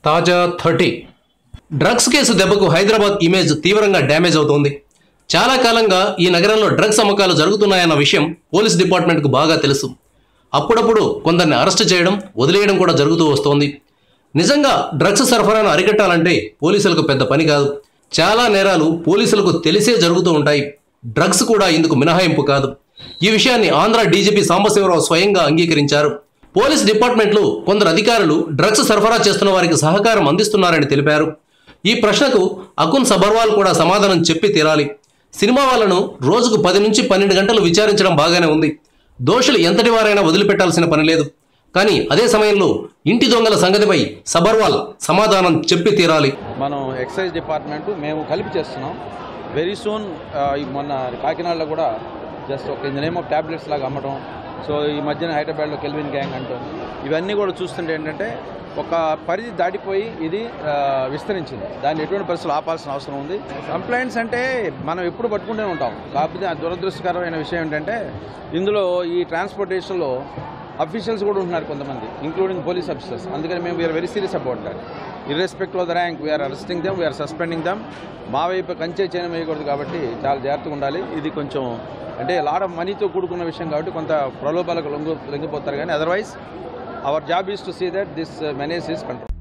తాజా 30 drugs case దెబ్బకు Hyderabad image తీవ్రంగా డ్యామేజ్ అవుతోంది. చాలా కాలంగా ఈ నగరంలో డ్రగ్స్ అమ్మకాలు జరుగుతున్నాయన్న విషయం పోలీస్ డిపార్ట్మెంట్కు బాగా తెలుసు. అప్పుడప్పుడు కొందరిని అరెస్ట్ చేయడం, వదిలేయడం కూడా జరుగుతూ వస్తోంది. నిజంగా డ్రగ్స్ సరఫరాను అరికట్టాలంటే పోలీసులకు పెద్ద పని కాదు. చాలా నేరాలు పోలీసులకు తెలిసే జరుగుతూ ఉంటాయి. డ్రగ్స్ కూడా ఇందుకు మినహాయింపు కాదు. ఈ విషయాన్ని ఆంధ్ర డీజీపీ సాంబశివరావు స్వయంగా అంగీకరించారు. పోలీస్ డిపార్ట్మెంట్లో కొందరు అధికారులు డ్రగ్స్ సరఫరా చేస్తున్న వారికి సహకారం అందిస్తున్నారని తెలిపారు. ఈ ప్రశ్నకు అకున్ సబర్వాల్ కూడా సమాధానం చెప్పి తీరాలి. సినిమా వాళ్ళను రోజుకు 10 నుంచి 12 గంటలు విచారించడం బాగానే ఉంది. దోషులు ఎంతటి వారైనా వదిలిపెట్టాల్సిన పని లేదు. కానీ అదే సమయంలో ఇంటి దొంగల సంగతిపై సబర్వాల్ సమాధానం చెప్పి తీరాలి. మనం ఎక్సైజ్ డిపార్ట్మెంట్ మేము కలిపి చేస్తున్నాం. వెరీ సూన్ మొన్న కాకినాడలో కూడా జస్ట్ ఒక in the name of tablets లాగా అమ్మటం, సో ఈ మధ్యన హైదరాబాద్లో కెల్విన్ గ్యాంగ్ అంటాం, ఇవన్నీ కూడా చూస్తుంటే ఏంటంటే ఒక పరిధి దాటిపోయి ఇది విస్తరించింది. దాన్ని ఎటువంటి పరిస్థితులు ఆపాల్సిన అవసరం ఉంది. కంప్లైంట్స్ అంటే మనం ఎప్పుడు పట్టుకుంటూనే ఉంటాం. కాకపోతే దురదృష్టకరమైన విషయం ఏంటంటే ఇందులో ఈ ట్రాన్స్పోర్టేషన్లో అఫీషియల్స్ కూడా ఉంటున్నారు కొంతమంది, ఇంక్లూడింగ్ పోలీస్ ఆఫీసర్స్. అందుకని మేము we are very serious about that. Irrespective of the rank we are arresting them, we are suspending them. మా వైపు కంచే చేయడం వేయకూడదు కాబట్టి చాలా జాగ్రత్తగా ఉండాలి. ఇది కొంచెం అంటే లాట్ ఆఫ్ మనీతో కూడుకున్న విషయం కాబట్టి కొంత ప్రలోభాలకు లొంగిపోతారు. కానీ otherwise our job is to see that this menace is control.